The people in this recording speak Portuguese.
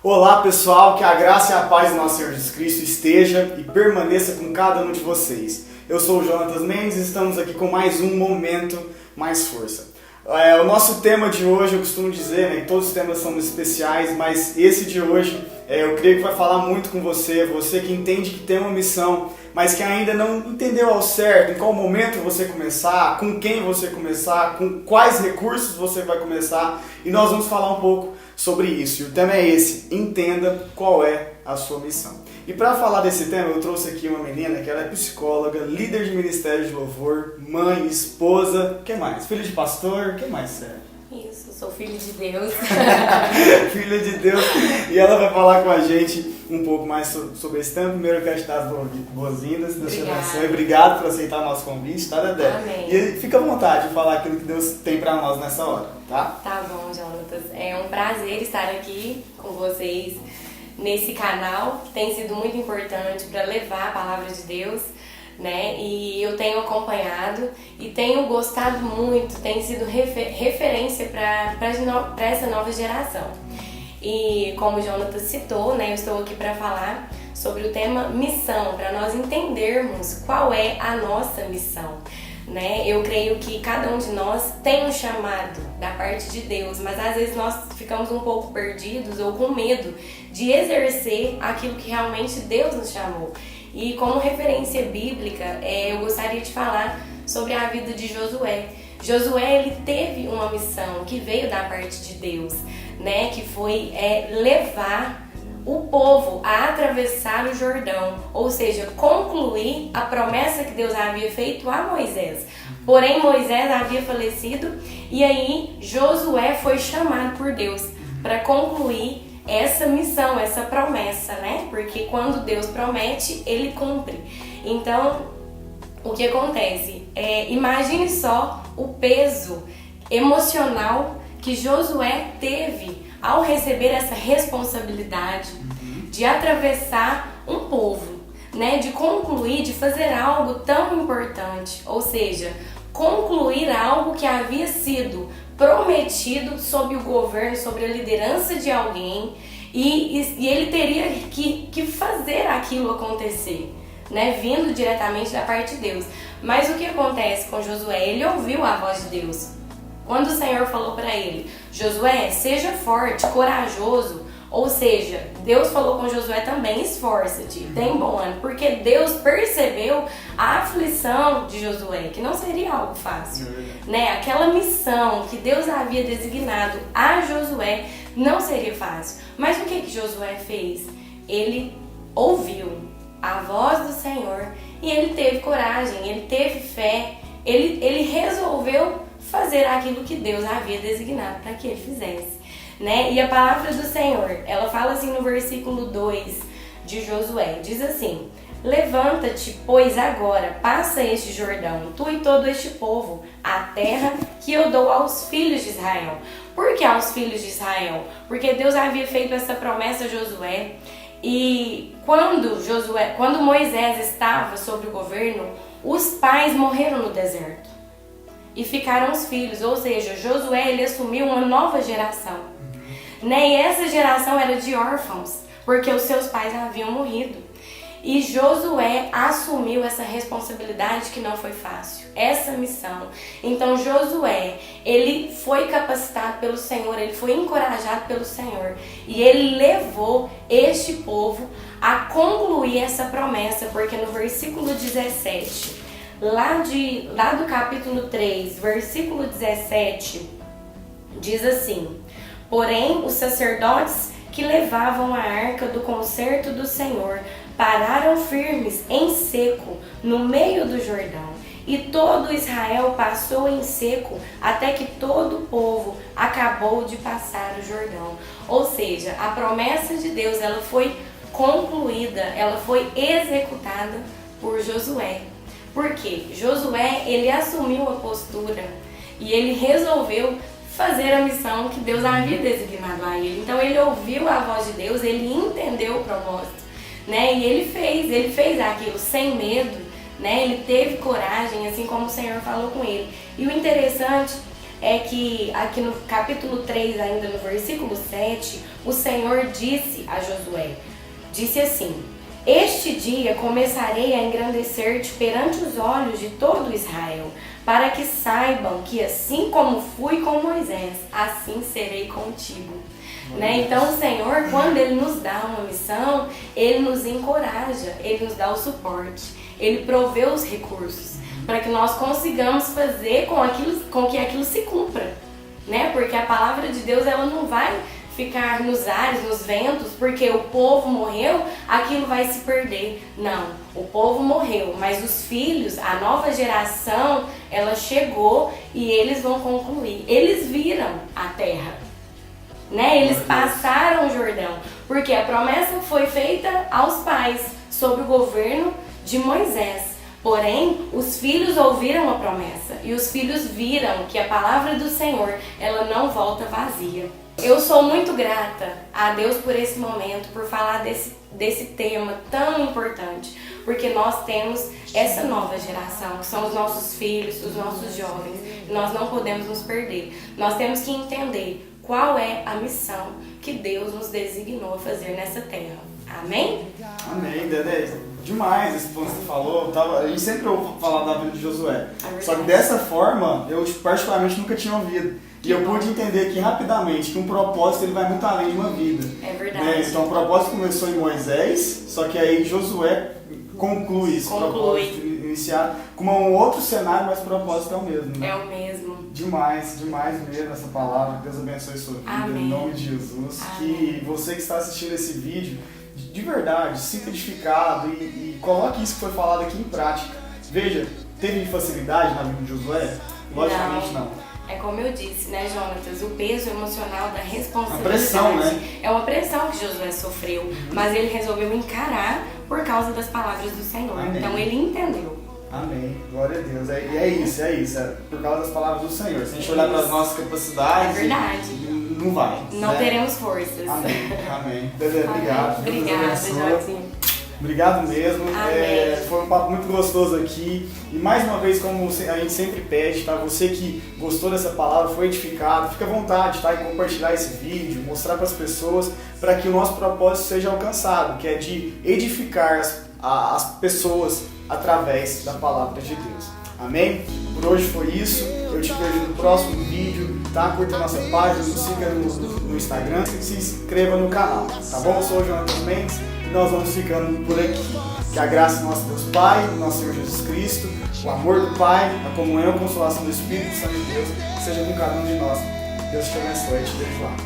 Olá pessoal, que a graça e a paz do nosso Senhor Jesus Cristo esteja e permaneça com cada um de vocês. Eu sou o Jonatas Mendes e estamos aqui com mais um Momento Mais Força. O nosso tema de hoje, eu costumo dizer, que todos os temas são especiais, mas esse de hoje eu creio que vai falar muito com você que entende que tem uma missão, mas que ainda não entendeu ao certo em qual momento você começar, com quem você começar, com quais recursos você vai começar, e nós vamos falar um pouco sobre isso. E o tema é esse: entenda qual é a sua missão. E para falar desse tema, eu trouxe aqui uma menina que ela é psicóloga, líder de ministério de louvor, mãe, esposa, o que mais? Filho de pastor, o que mais serve? Isso, sou filho de Deus. Filha de Deus. E ela vai falar com a gente um pouco mais sobre esse tema. Primeiro eu quero te dar as boas-vindas, Deus te abençoe. Obrigado por aceitar o nosso convite, tá, Dedé? Amém. E fica à vontade de falar aquilo que Deus tem para nós nessa hora, tá? Tá bom, Jonatas. É um prazer estar aqui com vocês nesse canal, que tem sido muito importante para levar a palavra de Deus, né? E eu tenho acompanhado e tenho gostado muito, tem sido referência para essa nova geração. E como o Jonatas citou, né, eu estou aqui para falar sobre o tema missão, para nós entendermos qual é a nossa missão. Né? Eu creio que cada um de nós tem um chamado da parte de Deus, mas às vezes nós ficamos um pouco perdidos ou com medo de exercer aquilo que realmente Deus nos chamou. E como referência bíblica, eu gostaria de falar sobre a vida de Josué. Josué, ele teve uma missão que veio da parte de Deus, né? Que foi levar o povo a atravessar o Jordão, ou seja, concluir a promessa que Deus havia feito a Moisés. Porém, Moisés havia falecido e aí Josué foi chamado por Deus para concluir essa missão, essa promessa, né? Porque quando Deus promete, Ele cumpre. Então, o que acontece? Imagine só o peso emocional que Josué teve ao receber essa responsabilidade de atravessar um povo, né, de concluir, de fazer algo tão importante, ou seja, concluir algo que havia sido prometido sob o governo, sobre a liderança de alguém, e ele teria que fazer aquilo acontecer, né, vindo diretamente da parte de Deus. Mas o que acontece com Josué? Ele ouviu a voz de Deus. Quando o Senhor falou para ele: Josué, seja forte, corajoso, ou seja, Deus falou com Josué também: esforça-te, tem bom ânimo, porque Deus percebeu a aflição de Josué, que não seria algo fácil, né? Aquela missão que Deus havia designado a Josué não seria fácil. Mas o que Josué fez? Ele ouviu a voz do Senhor e ele teve coragem, ele teve fé, ele resolveu fazer aquilo que Deus havia designado para que ele fizesse, né? E a palavra do Senhor, ela fala assim no versículo 2 de Josué, diz assim: levanta-te, pois agora passa este Jordão, tu e todo este povo, a terra que eu dou aos filhos de Israel. Por que aos filhos de Israel? Porque Deus havia feito essa promessa a Josué, e quando Moisés estava sobre o governo, os pais morreram no deserto e ficaram os filhos, ou seja, Josué, ele assumiu uma nova geração, né? E essa geração era de órfãos, porque os seus pais haviam morrido. E Josué assumiu essa responsabilidade que não foi fácil, essa missão. Então Josué, ele foi capacitado pelo Senhor, ele foi encorajado pelo Senhor, e ele levou este povo a concluir essa promessa, porque no versículo 17... Lá do capítulo 3, versículo 17, diz assim: porém, os sacerdotes que levavam a arca do concerto do Senhor pararam firmes em seco no meio do Jordão, e todo Israel passou em seco até que todo o povo acabou de passar o Jordão. Ou seja, a promessa de Deus, ela foi concluída, ela foi executada por Josué. Porque Josué, ele assumiu a postura e ele resolveu fazer a missão que Deus havia designado a ele. Então ele ouviu a voz de Deus, ele entendeu o propósito, né? E ele fez aquilo sem medo, né? Ele teve coragem, assim como o Senhor falou com ele. E o interessante é que aqui no capítulo 3, ainda no versículo 7, o Senhor disse a Josué, disse assim: este dia começarei a engrandecer-te perante os olhos de todo Israel, para que saibam que assim como fui com Moisés, assim serei contigo. Né? Então o Senhor, quando Ele nos dá uma missão, Ele nos encoraja, Ele nos dá o suporte, Ele provê os recursos, para que nós consigamos fazer com que aquilo se cumpra. Né? Porque a palavra de Deus, ela não vai ficar nos ares, nos ventos, porque o povo morreu, aquilo vai se perder. Não, o povo morreu, mas os filhos, a nova geração, ela chegou e eles vão concluir. Eles viram a terra, né? Eles passaram o Jordão, porque a promessa foi feita aos pais, sob o governo de Moisés. Porém, os filhos ouviram a promessa e os filhos viram que a palavra do Senhor, ela não volta vazia. Eu sou muito grata a Deus por esse momento, por falar desse tema tão importante, porque nós temos essa nova geração, que são os nossos filhos, os nossos jovens, e nós não podemos nos perder. Nós temos que entender qual é a missão que Deus nos designou a fazer nessa terra. Amém? Amém, Dedé. Demais esse ponto que você falou. A gente sempre ouve falar da vida de Josué. Só que dessa forma, eu particularmente nunca tinha ouvido. E eu pude entender aqui rapidamente que um propósito ele vai muito além de uma vida. É verdade. Né? Então o propósito começou em Moisés, só que aí Josué conclui esse propósito iniciado com um outro cenário, mas o propósito é o mesmo. Né? É o mesmo. Demais, demais mesmo essa palavra. Deus abençoe a sua vida. Amém. Em nome de Jesus. Amém. Que você que está assistindo esse vídeo, de verdade, sinta edificado e coloque isso que foi falado aqui em prática. Veja, teve facilidade na vida de Josué? Logicamente não. É como eu disse, né, Jonatas? O peso emocional da responsabilidade. A pressão, né? É uma pressão que Josué sofreu, mas ele resolveu encarar por causa das palavras do Senhor. Amém. Então ele entendeu. Amém. Glória a Deus. É isso. É por causa das palavras do Senhor. Se a gente olhar para as nossas capacidades, é verdade. Não vai. Não teremos forças. Amém. Amém. Dedé, obrigado. Obrigada, Jotinho. Obrigado mesmo. Amém. Foi um papo muito gostoso aqui. E mais uma vez, como a gente sempre pede, tá? Você que gostou dessa palavra, foi edificado, fica à vontade, tá? Em compartilhar esse vídeo, mostrar para as pessoas, para que o nosso propósito seja alcançado, que é de edificar as pessoas através da palavra de Deus. Amém? Por hoje foi isso. Eu te vejo no próximo vídeo, tá? Curta a nossa página, nos siga no Instagram e se inscreva no canal, tá bom? Eu sou o Jonatas Mendes e nós vamos ficando por aqui. Que a graça do nosso Deus Pai, do nosso Senhor Jesus Cristo, o amor do Pai, a comunhão e a consolação do Espírito Santo de Deus seja com cada um de nós. Deus te abençoe e te vejo lá.